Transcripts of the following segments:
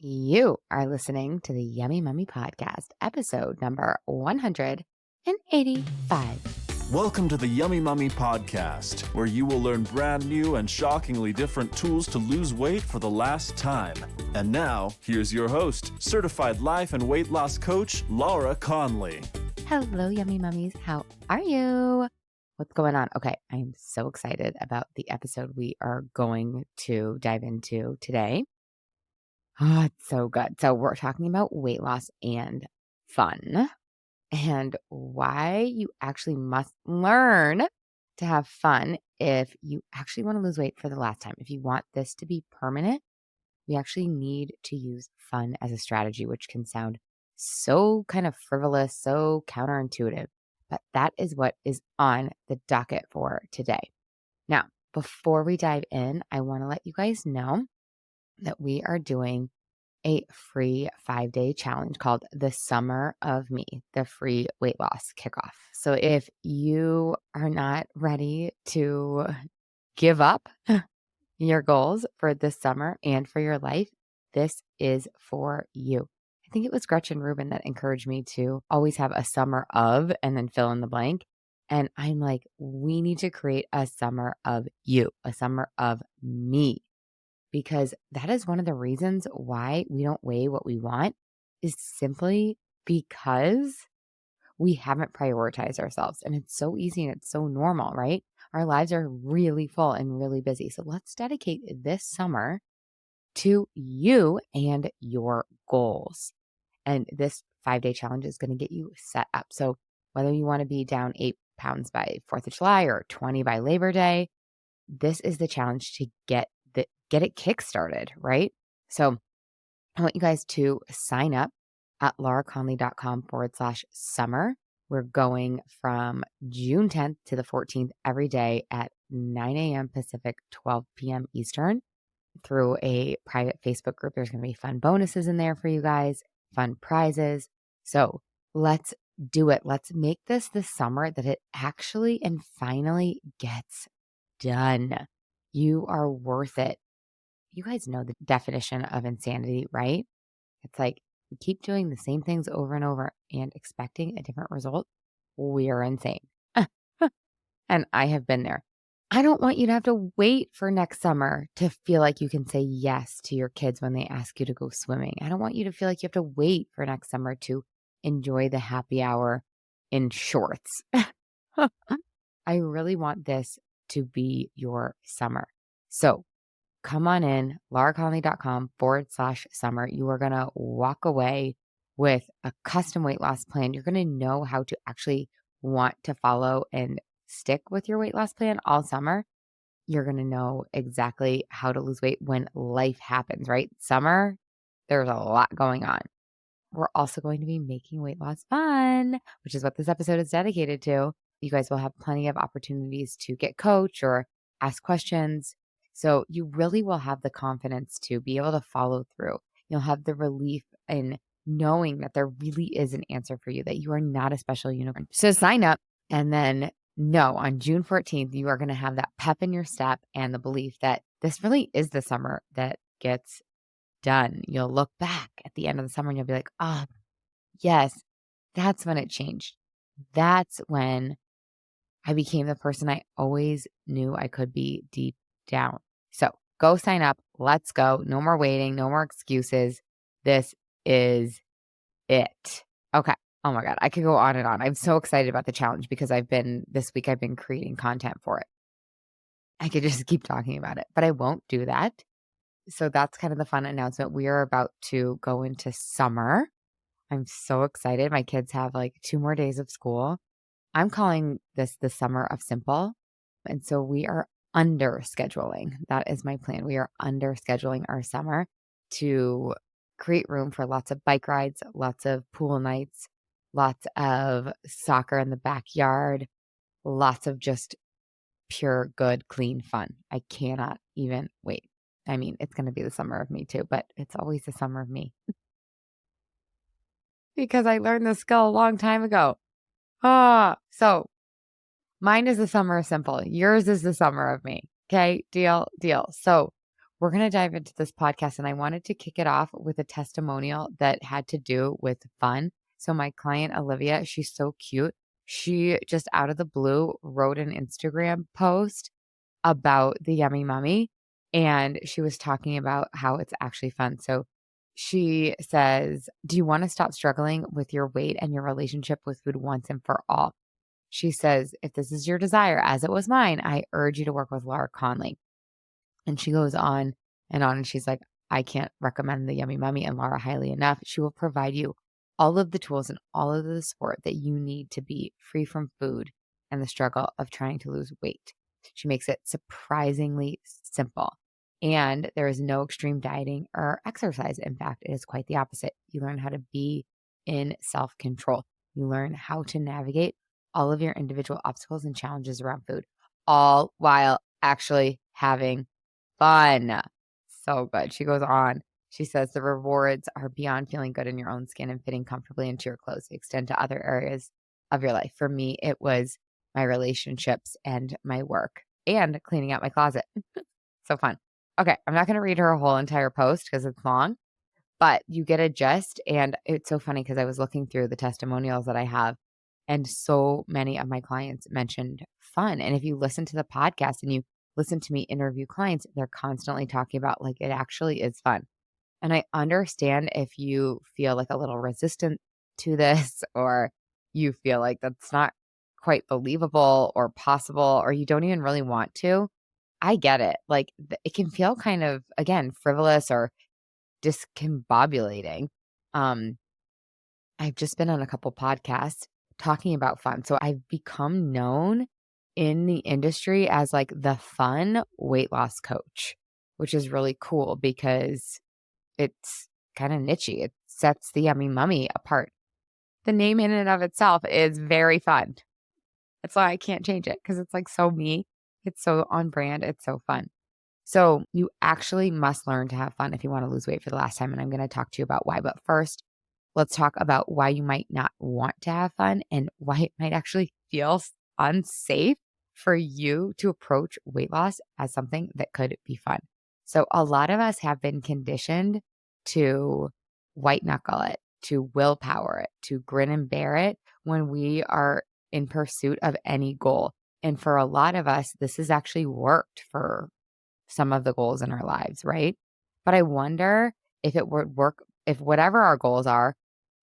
You are listening to the Yummy Mummy Podcast, episode number 185. Welcome to the Yummy Mummy Podcast, where you will learn brand new and shockingly different tools to lose weight for the last time. And now, here's your host, certified life and weight loss coach, Laura Conley. Hello, Yummy Mummies. How are you? What's going on? Okay, I'm so excited about the episode we are going to dive into today. Oh, it's so good. So we're talking about weight loss and fun and why you actually must learn to have fun if you actually want to lose weight for the last time. If you want this to be permanent, we actually need to use fun as a strategy, which can sound so kind of frivolous, so counterintuitive, but that is what is on the docket for today. Now, before we dive in, I want to let you guys know that we are doing a free 5-day challenge called the Summer of Me, the free weight loss kickoff. So if you are not ready to give up your goals for this summer and for your life, this is for you. I think it was Gretchen Rubin that encouraged me to always have a summer of and then fill in the blank. And I'm like, we need to create a summer of you, a summer of me. Because that is one of the reasons why we don't weigh what we want is simply because we haven't prioritized ourselves. And it's so easy and it's so normal, right? Our lives are really full and really busy. So let's dedicate this summer to you and your goals. And this 5-day challenge is going to get you set up. So whether you want to be down 8 pounds by 4th of July or 20 by Labor Day, this is the challenge to get it kickstarted, right? So I want you guys to sign up at lauraconley.com/summer. We're going from June 10th to the 14th every day at 9 a.m. Pacific, 12 p.m. Eastern through a private Facebook group. There's going to be fun bonuses in there for you guys, fun prizes. So let's do it. Let's make this the summer that it actually and finally gets done. You are worth it. You guys know the definition of insanity, right? It's like we keep doing the same things over and over and expecting a different result. We are insane. And I have been there. I don't want you to have to wait for next summer to feel like you can say yes to your kids when they ask you to go swimming. I don't want you to feel like you have to wait for next summer to enjoy the happy hour in shorts. I really want this to be your summer. So come on in, lauraconley.com/summer. You are going to walk away with a custom weight loss plan. You're going to know how to actually want to follow and stick with your weight loss plan all summer. You're going to know exactly how to lose weight when life happens, right? Summer, there's a lot going on. We're also going to be making weight loss fun, which is what this episode is dedicated to. You guys will have plenty of opportunities to get coached or ask questions. So you really will have the confidence to be able to follow through. You'll have the relief in knowing that there really is an answer for you, that you are not a special unicorn. So sign up and then know on June 14th, you are going to have that pep in your step and the belief that this really is the summer that gets done. You'll look back at the end of the summer and you'll be like, oh, yes, that's when it changed. That's when I became the person I always knew I could be deep down. So go sign up. Let's go. No more waiting. No more excuses. This is it. Okay. Oh my God. I could go on and on. I'm so excited about the challenge because this week I've been creating content for it. I could just keep talking about it, but I won't do that. So that's kind of the fun announcement. We are about to go into summer. I'm so excited. My kids have like 2 more days of school. I'm calling this the summer of simple. And so we are under scheduling. That is my plan. We are under scheduling our summer to create room for lots of bike rides, lots of pool nights, lots of soccer in the backyard, lots of just pure, good, clean fun. I cannot even wait. I mean, it's going to be the summer of me too, but it's always the summer of me because I learned this skill a long time ago. So mine is the summer of simple. Yours is the summer of me. Okay, deal. So we're going to dive into this podcast, and I wanted to kick it off with a testimonial that had to do with fun. So my client, Olivia, she's so cute. She just out of the blue wrote an Instagram post about the Yummy Mummy, and she was talking about how it's actually fun. So she says, "Do you want to stop struggling with your weight and your relationship with food once and for all?" She says, "If this is your desire, as it was mine, I urge you to work with Laura Conley." And she goes on, and she's like, "I can't recommend the Yummy Mummy and Laura highly enough. She will provide you all of the tools and all of the support that you need to be free from food and the struggle of trying to lose weight." She makes it surprisingly simple. And there is no extreme dieting or exercise. In fact, it is quite the opposite. You learn how to be in self control. You learn how to navigate all of your individual obstacles and challenges around food, all while actually having fun. So good. She goes on. She says the rewards are beyond feeling good in your own skin and fitting comfortably into your clothes. They extend to other areas of your life. For me, it was my relationships and my work and cleaning out my closet. So fun. Okay, I'm not going to read her whole entire post because it's long, but you get a gist. And it's so funny because I was looking through the testimonials that I have, and so many of my clients mentioned fun. And if you listen to the podcast and you listen to me interview clients, they're constantly talking about like it actually is fun. And I understand if you feel like a little resistant to this, or you feel like that's not quite believable or possible, or you don't even really want to. I get it. Like it can feel kind of, again, frivolous or discombobulating. Um, I've just been on a couple podcasts talking about fun. So I've become known in the industry as like the fun weight loss coach, which is really cool because it's kind of nichey. It sets the Yummy Mummy apart. The name in and of itself is very fun. That's why I can't change it because it's like so me. It's so on brand. It's so fun. So you actually must learn to have fun if you want to lose weight for the last time. And I'm going to talk to you about why. But first, let's talk about why you might not want to have fun and why it might actually feel unsafe for you to approach weight loss as something that could be fun. So a lot of us have been conditioned to white knuckle it, to willpower it, to grin and bear it when we are in pursuit of any goal. And for a lot of us, this has actually worked for some of the goals in our lives, right? But I wonder if it would work, if whatever our goals are,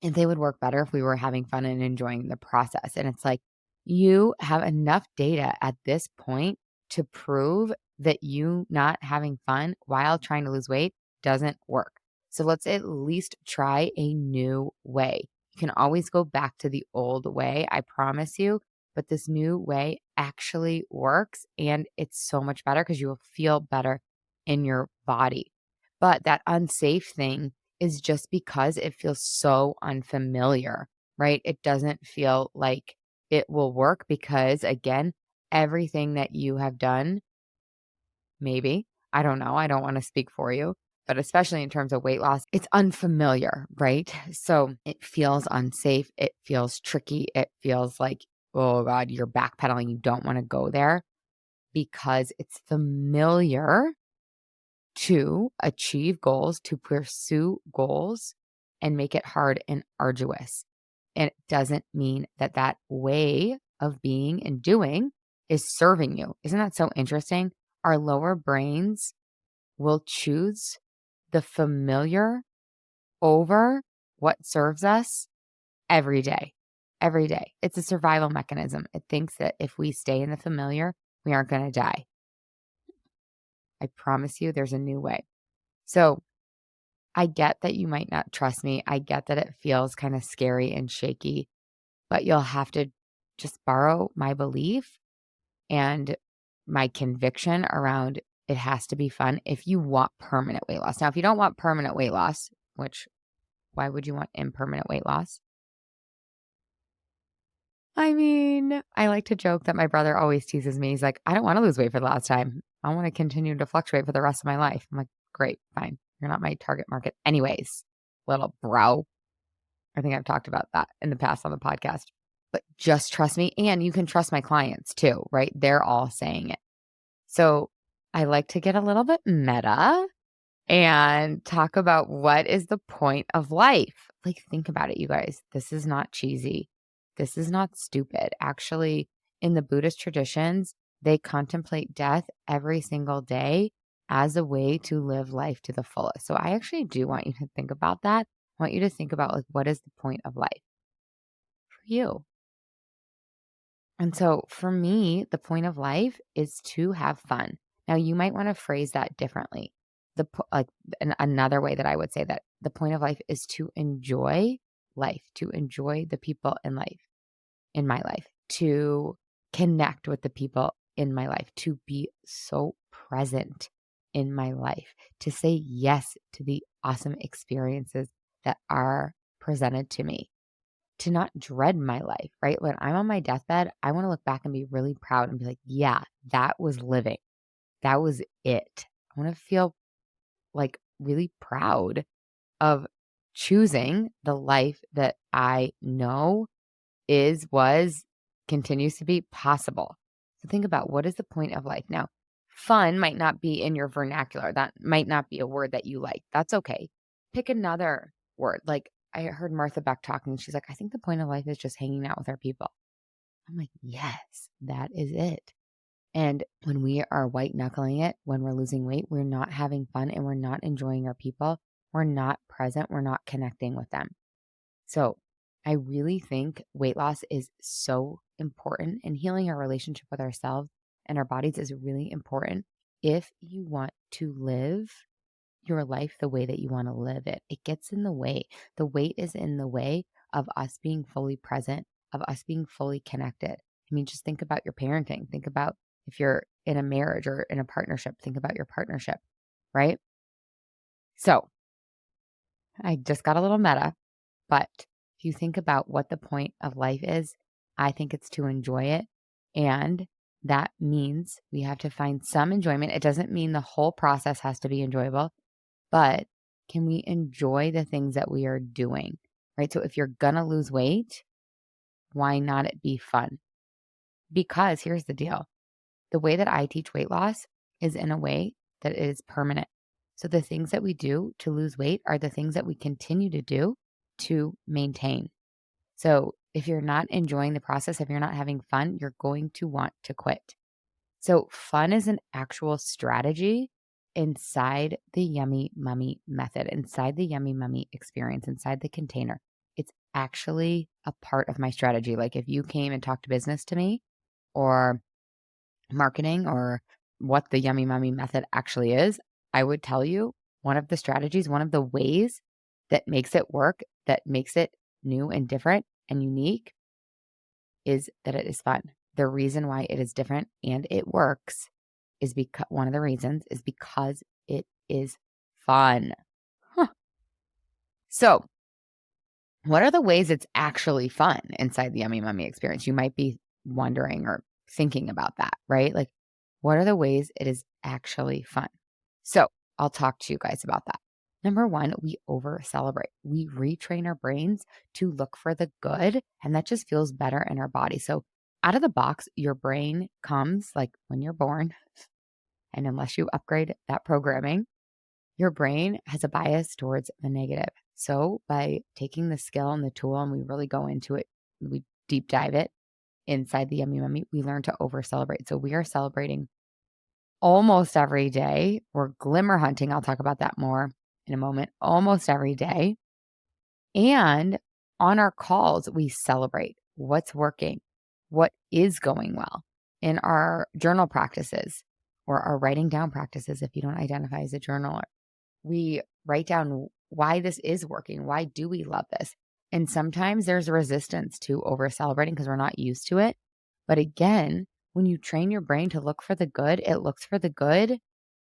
if they would work better if we were having fun and enjoying the process. And it's like, you have enough data at this point to prove that you not having fun while trying to lose weight doesn't work. So let's at least try a new way. You can always go back to the old way, I promise you, but this new way actually works and it's so much better because you will feel better in your body. But that unsafe thing is just because it feels so unfamiliar, right? It doesn't feel like it will work because, again, everything that you have done, maybe, I don't know, I don't want to speak for you, but especially in terms of weight loss, it's unfamiliar, right? So it feels unsafe. It feels tricky. It feels like, oh God, you're backpedaling. You don't want to go there because it's familiar to achieve goals, to pursue goals, and make it hard and arduous. And it doesn't mean that that way of being and doing is serving you. Isn't that so interesting? Our lower brains will choose the familiar over what serves us every day. Every day. It's a survival mechanism. It thinks that if we stay in the familiar, we aren't going to die. I promise you there's a new way. So I get that you might not trust me. I get that it feels kind of scary and shaky, but you'll have to just borrow my belief and my conviction around it has to be fun if you want permanent weight loss. Now, if you don't want permanent weight loss, which why would you want impermanent weight loss? I mean, I like to joke that my brother always teases me. He's like, I don't want to lose weight for the last time. I want to continue to fluctuate for the rest of my life. I'm like, great, fine. You're not my target market anyways, little bro. I think I've talked about that in the past on the podcast. But just trust me. And you can trust my clients too, right? They're all saying it. So I like to get a little bit meta and talk about what is the point of life. Like, think about it, you guys. This is not cheesy. This is not stupid. Actually, in the Buddhist traditions, they contemplate death every single day as a way to live life to the fullest. So I actually do want you to think about that. I want you to think about, like, what is the point of life for you? And so for me, the point of life is to have fun. Now, you might want to phrase that differently. Like another way that I would say that the point of life is to enjoy life, to enjoy the people in my life, to connect with the people in my life, to be so present in my life, to say yes to the awesome experiences that are presented to me, to not dread my life, right? When I'm on my deathbed, I want to look back and be really proud and be like, yeah, that was living. That was it. I want to feel like really proud of choosing the life that I know was, continues to be possible. So think about, what is the point of life? Now, fun might not be in your vernacular. That might not be a word that you like. That's okay. Pick another word. Like, I heard Martha Beck talking. She's like, I think the point of life is just hanging out with our people. I'm like, yes, that is it. And when we are white knuckling it, when we're losing weight, we're not having fun and we're not enjoying our people. We're not present. We're not connecting with them. So I really think weight loss is so important, and healing our relationship with ourselves and our bodies is really important if you want to live your life the way that you want to live it. It gets in the way. The weight is in the way of us being fully present, of us being fully connected. I mean, just think about your parenting. Think about if you're in a marriage or in a partnership, think about your partnership, right? So I just got a little meta. But if you think about what the point of life is, I think it's to enjoy it. And that means we have to find some enjoyment. It doesn't mean the whole process has to be enjoyable, but can we enjoy the things that we are doing, right? So if you're going to lose weight, why not it be fun? Because here's the deal. The way that I teach weight loss is in a way that it is permanent. So the things that we do to lose weight are the things that we continue to do to maintain. So if you're not enjoying the process, if you're not having fun, you're going to want to quit. So fun is an actual strategy inside the Yummy Mummy method, inside the Yummy Mummy experience, inside the container. It's actually a part of my strategy. Like if you came and talked business to me or marketing or what the Yummy Mummy method actually is, I would tell you one of the strategies, one of the ways that makes it work, that makes it new and different and unique is that it is fun. The reason why it is different and it works is because one of the reasons is because it is fun. Huh. So, what are the ways it's actually fun inside the Yummy Mummy experience? You might be wondering or thinking about that, right? Like, what are the ways it is actually fun? So, I'll talk to you guys about that. Number one, we over celebrate. We retrain our brains to look for the good, and that just feels better in our body. So, out of the box, your brain comes like when you're born, and unless you upgrade that programming, your brain has a bias towards the negative. So, by taking the skill and the tool, and we really go into it, we deep dive it inside the Yummy Mummy, we learn to over celebrate. So, we are celebrating almost every day. We're glimmer hunting. I'll talk about that more in a moment. Almost every day. And on our calls, we celebrate what's working, what is going well in our journal practices or our writing down practices. If you don't identify as a journaler, we write down why this is working. Why do we love this? And sometimes there's resistance to over celebrating because we're not used to it. But again, when you train your brain to look for the good, it looks for the good,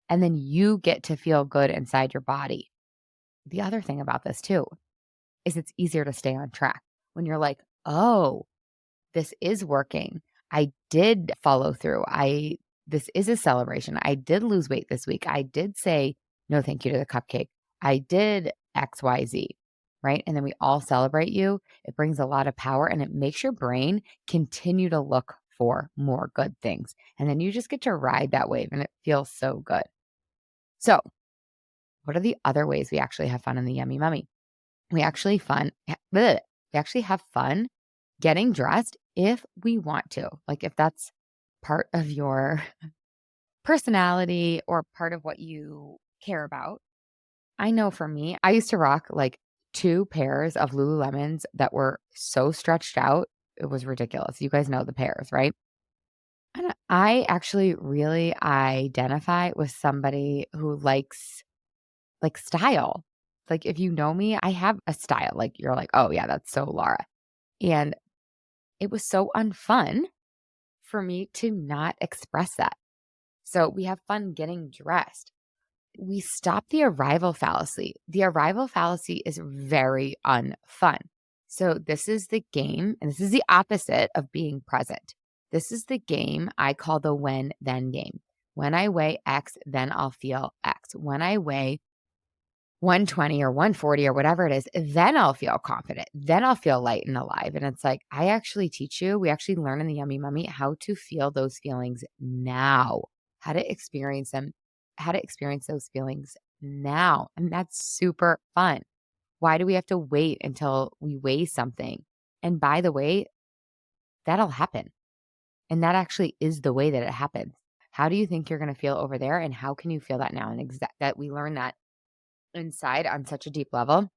and then you get to feel good inside your body. The other thing about this too is it's easier to stay on track when you're like, oh, this is working. I did follow through. This is a celebration. I did lose weight this week. I did say no thank you to the cupcake. I did XYZ, right? And then we all celebrate you. It brings a lot of power and it makes your brain continue to look for more good things. And then you just get to ride that wave and it feels so good. So, what are the other ways we actually have fun in the Yummy Mummy? We actually we actually have fun getting dressed if we want to. Like if that's part of your personality or part of what you care about. I know for me, I used to rock like 2 pairs of Lululemons that were so stretched out, it was ridiculous. You guys know the pairs, right? And I actually really identify with somebody who likes, like, style. Like, if you know me, I have a style, like, you're like, "Oh, yeah, that's so Laura." And it was so unfun for me to not express that. So, we have fun getting dressed. We stop the arrival fallacy. The arrival fallacy is very unfun. So, this is the game, and this is the opposite of being present. This is the game I call the when then game. When I weigh X, then I'll feel X. When I weigh 120 or 140 or whatever it is, then I'll feel confident. Then I'll feel light and alive. And it's like, I actually teach you, we actually learn in the Yummy Mummy how to feel those feelings now, how to experience them, how to experience those feelings now. And that's super fun. Why do we have to wait until we weigh something? And by the way, that'll happen. And that actually is the way that it happens. How do you think you're going to feel over there? And how can you feel that now? And that we learn that inside on such a deep level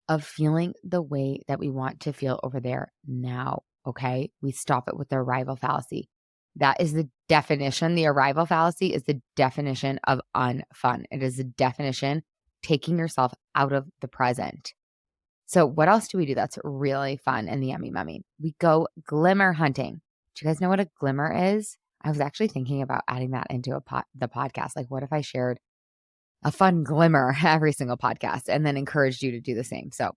of feeling the way that we want to feel over there now. Okay. We stop it with the arrival fallacy. That is the definition. The arrival fallacy is the definition of unfun. It is the definition taking yourself out of the present. So, what else do we do that's really fun in the Yummy Mummy? We go glimmer hunting. Do you guys know what a glimmer is? I was actually thinking about adding that into the podcast. Like, what if I shared a fun glimmer every single podcast and then encouraged you to do the same? So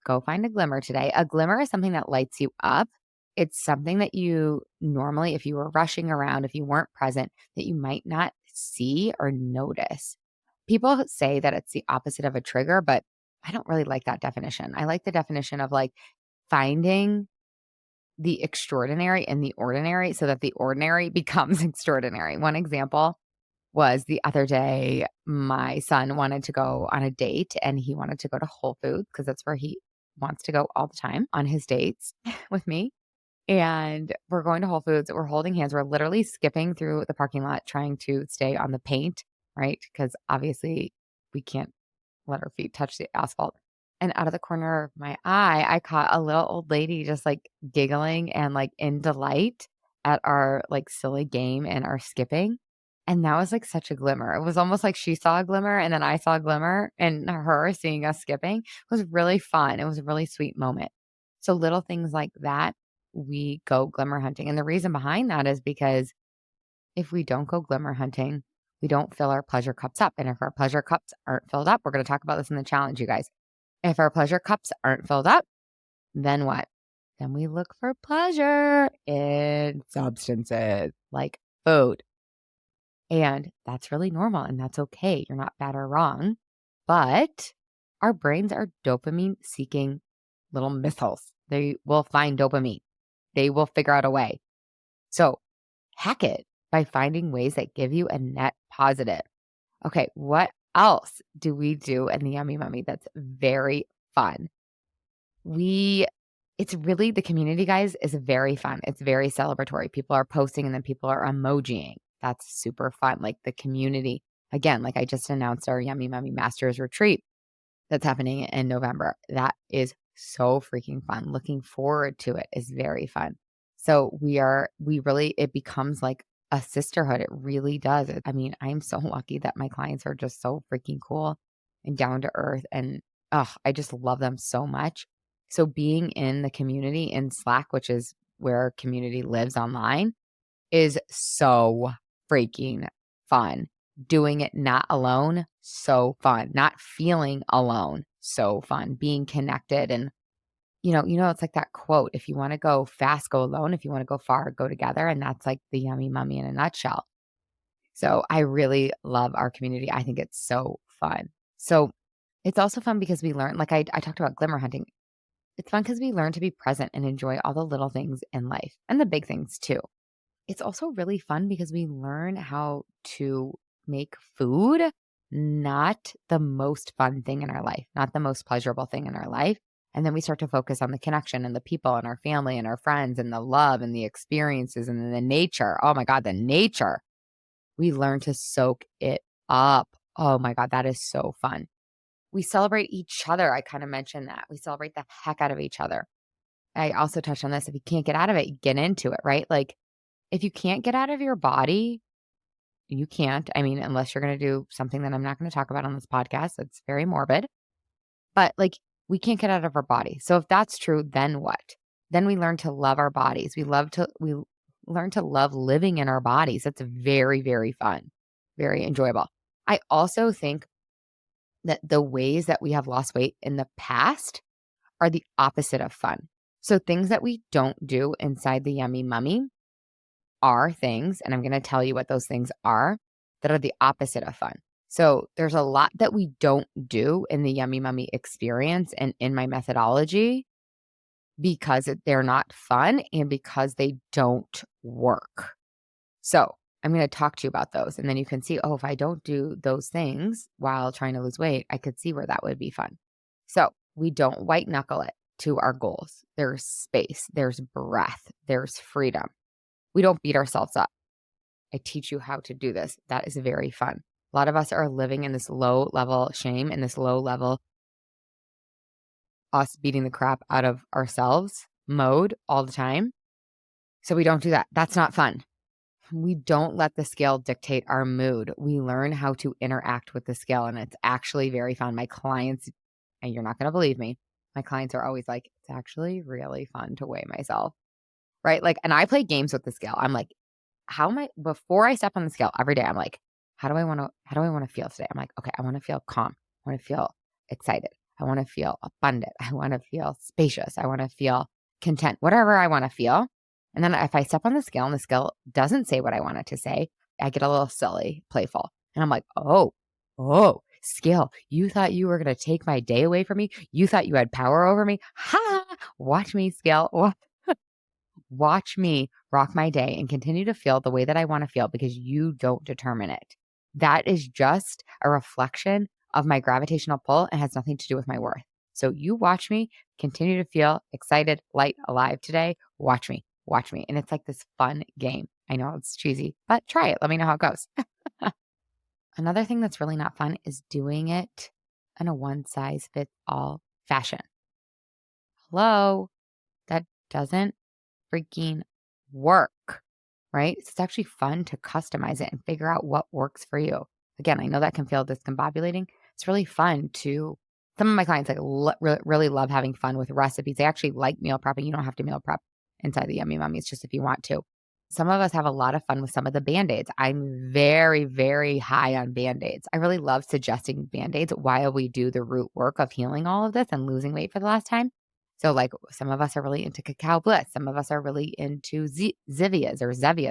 go find a glimmer today. A glimmer is something that lights you up. It's something that you normally, if you were rushing around, if you weren't present, that you might not see or notice. People say that it's the opposite of a trigger, but I don't really like that definition. I like the definition of like finding the extraordinary in the ordinary so that the ordinary becomes extraordinary. One example was the other day, my son wanted to go on a date and he wanted to go to Whole Foods because that's where he wants to go all the time on his dates with me. And we're going to Whole Foods. We're holding hands. We're literally skipping through the parking lot trying to stay on the paint, right? Because obviously we can't let our feet touch the asphalt. And out of the corner of my eye, I caught a little old lady just like giggling and like in delight at our like silly game and our skipping. And that was like such a glimmer. It was almost like she saw a glimmer and then I saw a glimmer, and her seeing us skipping was really fun. It was a really sweet moment. So little things like that, we go glimmer hunting. And the reason behind that is because if we don't go glimmer hunting, we don't fill our pleasure cups up. And if our pleasure cups aren't filled up, we're going to talk about this in the challenge, you guys. If our pleasure cups aren't filled up, then what? Then we look for pleasure in substances like food. And that's really normal and that's okay. You're not bad or wrong. But our brains are dopamine seeking little missiles. They will find dopamine, they will figure out a way. So hack it by finding ways that give you a net positive. Okay, what else do we do in the Yummy Mummy that's very fun? It's really the community, guys, is very fun. It's very celebratory. People are posting and then people are emojiing. That's super fun. Like the community, again, like I just announced our Yummy Mummy Masters retreat that's happening in November. That is so freaking fun. Looking forward to it is very fun. So it becomes like a sisterhood. It really does. I mean, I'm so lucky that my clients are just so freaking cool and down to earth. And I just love them so much. So being in the community in Slack, which is where our community lives online, is so freaking fun. Doing it not alone, so fun. Not feeling alone, so fun. Being connected and it's like that quote, if you want to go fast, go alone. If you want to go far, go together. And that's like the Yummy Mummy in a nutshell. So I really love our community. I think it's so fun. So it's also fun because we learn, like I talked about glimmer hunting. It's fun because we learn to be present and enjoy all the little things in life and the big things too. It's also really fun because we learn how to make food not the most fun thing in our life, not the most pleasurable thing in our life. And then we start to focus on the connection and the people and our family and our friends and the love and the experiences and then the nature. Oh my God, the nature. We learn to soak it up. Oh my God, that is so fun. We celebrate each other. I kind of mentioned that. We celebrate the heck out of each other. I also touched on this. If you can't get out of it, get into it, right? Like if you can't get out of your body, you can't. I mean, unless you're going to do something that I'm not going to talk about on this podcast. That's very morbid. But like we can't get out of our body. So if that's true, then what? Then we learn to love our bodies. We learn to love living in our bodies. That's very, very fun, very enjoyable. I also think that the ways that we have lost weight in the past are the opposite of fun. So things that we don't do inside the Yummy Mummy are things, and I'm going to tell you what those things are that are the opposite of fun. So there's a lot that we don't do in the Yummy Mummy experience and in my methodology because they're not fun and because they don't work. So I'm going to talk to you about those. And then you can see, oh, if I don't do those things while trying to lose weight, I could see where that would be fun. So we don't white knuckle it to our goals. There's space, there's breath, there's freedom. We don't beat ourselves up. I teach you how to do this. That is very fun. A lot of us are living in this low level shame and this low level us beating the crap out of ourselves mode all the time. So we don't do that. That's not fun. We don't let the scale dictate our mood. We learn how to interact with the scale, and it's actually very fun. My clients, and you're not going to believe me, my clients are always like, it's actually really fun to weigh myself, right? Like, and I play games with the scale. I'm like, before I step on the scale every day, I'm like, how do I want to feel today? I'm like, okay, I want to feel calm. I want to feel excited. I want to feel abundant. I want to feel spacious. I want to feel content, whatever I want to feel. And then if I step on the scale and the scale doesn't say what I want it to say, I get a little silly, playful. And I'm like, oh, scale, you thought you were going to take my day away from me? You thought you had power over me? Ha! Watch me, scale. Watch me rock my day and continue to feel the way that I want to feel because you don't determine it. That is just a reflection of my gravitational pull and has nothing to do with my worth. So you watch me continue to feel excited, light, alive today. Watch me. And it's like this fun game. I know it's cheesy, but try it. Let me know how it goes. Another thing that's really not fun is doing it in a one size fits all fashion. Hello, that doesn't freaking work, right? It's actually fun to customize it and figure out what works for you. Again, I know that can feel discombobulating. It's really fun to, some of my clients really love having fun with recipes. They actually like meal prepping. You don't have to meal prep inside the Yummy Mummy. It's just if you want to. Some of us have a lot of fun with some of the Band-Aids. I'm very, very high on Band-Aids. I really love suggesting Band-Aids while we do the root work of healing all of this and losing weight for the last time. So like some of us are really into Cacao Bliss. Some of us are really into Zevias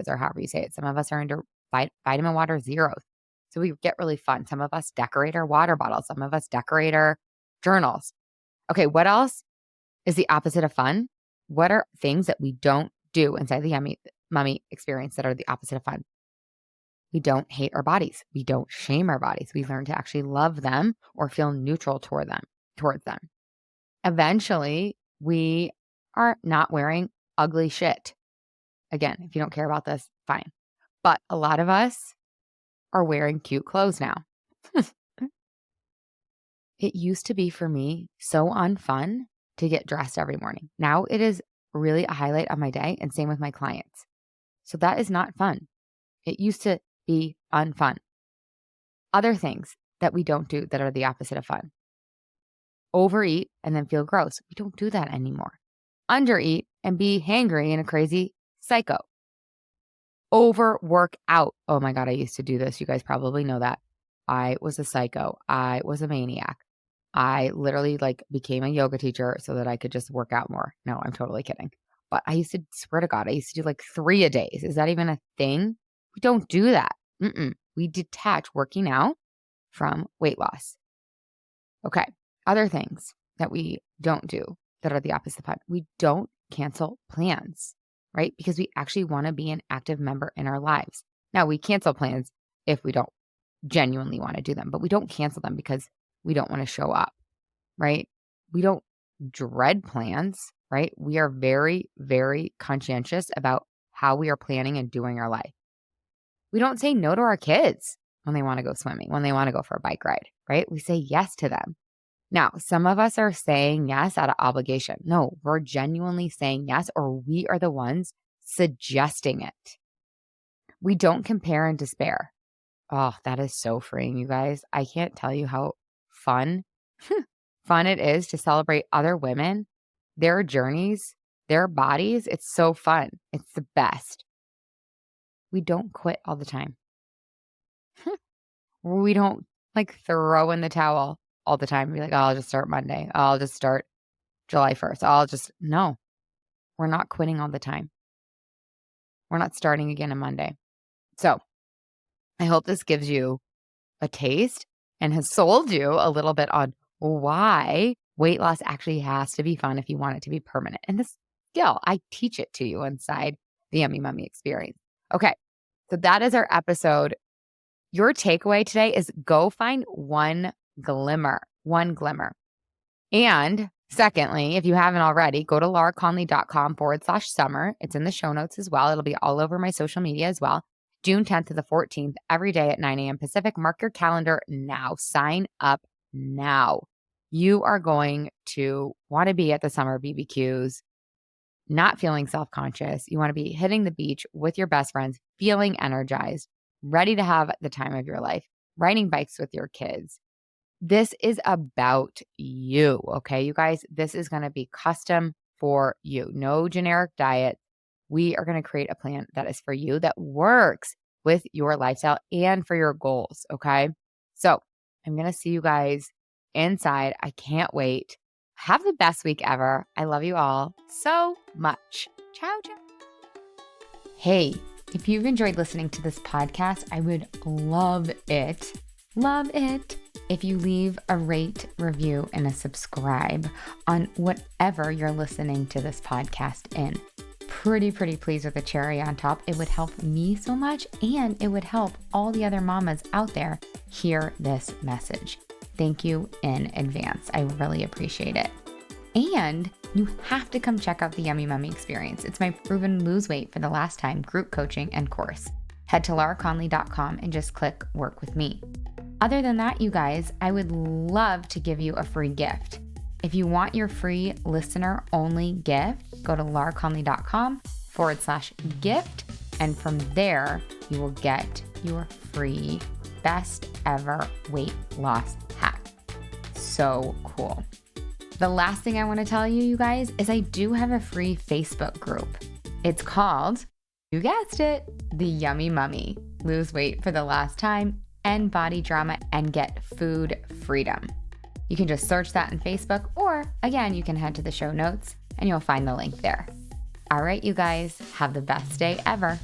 or however you say it. Some of us are into vitamin water zeros. So we get really fun. Some of us decorate our water bottles. Some of us decorate our journals. Okay, what else is the opposite of fun? What are things that we don't do inside the Yummy Mummy experience that are the opposite of fun? We don't hate our bodies. We don't shame our bodies. We learn to actually love them or feel neutral towards them. Eventually, we are not wearing ugly shit. Again, if you don't care about this, fine. But a lot of us are wearing cute clothes now. It used to be for me so unfun to get dressed every morning. Now it is really a highlight of my day, and same with my clients. So that is not fun. It used to be unfun. Other things that we don't do that are the opposite of fun. Overeat and then feel gross. We don't do that anymore. Undereat and be hangry and a crazy psycho. Overwork out. Oh my God, I used to do this. You guys probably know that. I was a psycho. I was a maniac. I literally became a yoga teacher so that I could just work out more. No, I'm totally kidding. But I used to, swear to God, I used to do 3 a days. Is that even a thing? We don't do that. We detach working out from weight loss. Okay. Other things that we don't do that are the opposite of fun. We don't cancel plans, right? Because we actually want to be an active member in our lives. Now, we cancel plans if we don't genuinely want to do them, but we don't cancel them because we don't want to show up, right? We don't dread plans, right? We are very, very conscientious about how we are planning and doing our life. We don't say no to our kids when they want to go swimming, when they want to go for a bike ride, right? We say yes to them. Now, some of us are saying yes out of obligation. No, we're genuinely saying yes, or we are the ones suggesting it. We don't compare and despair. Oh, that is so freeing, you guys. I can't tell you how fun it is to celebrate other women, their journeys, their bodies. It's so fun. It's the best. We don't quit all the time. We don't throw in the towel all the time and be like, oh, I'll just start Monday. I'll just start July 1st. No, we're not quitting all the time. We're not starting again on Monday. So I hope this gives you a taste and has sold you a little bit on why weight loss actually has to be fun if you want it to be permanent. And this skill, I teach it to you inside the Yummy Mummy experience. Okay, so that is our episode. Your takeaway today is go find one glimmer. And secondly, if you haven't already, go to lauraconley.com/summer. It's in the show notes as well. It'll be all over my social media as well. June 10th to the 14th, every day at 9 a.m. Pacific. Mark your calendar now. Sign up now. You are going to want to be at the summer BBQs, not feeling self-conscious. You want to be hitting the beach with your best friends, feeling energized, ready to have the time of your life, riding bikes with your kids. This is about you, okay, you guys? This is going to be custom for you. No generic diet. We are going to create a plan that is for you, that works with your lifestyle and for your goals, okay? So I'm going to see you guys inside. I can't wait. Have the best week ever. I love you all so much. Ciao, ciao. Hey, if you've enjoyed listening to this podcast, I would love it if you leave a rate, review, and a subscribe on whatever you're listening to this podcast in. Pretty pleased with a cherry on top. It would help me so much, and it would help all the other mamas out there hear this message. Thank you in advance. I really appreciate it. And you have to come check out the Yummy Mummy experience. It's my proven lose weight for the last time group coaching and course. Head to lauraconley.com and just click work with me. Other than that, you guys, I would love to give you a free gift. If you want your free listener only gift, go to lauraconley.com/gift. And from there, you will get your free best ever weight loss hack. So cool. The last thing I want to tell you, you guys, is I do have a free Facebook group. It's called, you guessed it, the Yummy Mummy. Lose weight for the last time, end body drama, and get food freedom. You can just search that in Facebook, or again, you can head to the show notes and you'll find the link there. All right, you guys, have the best day ever.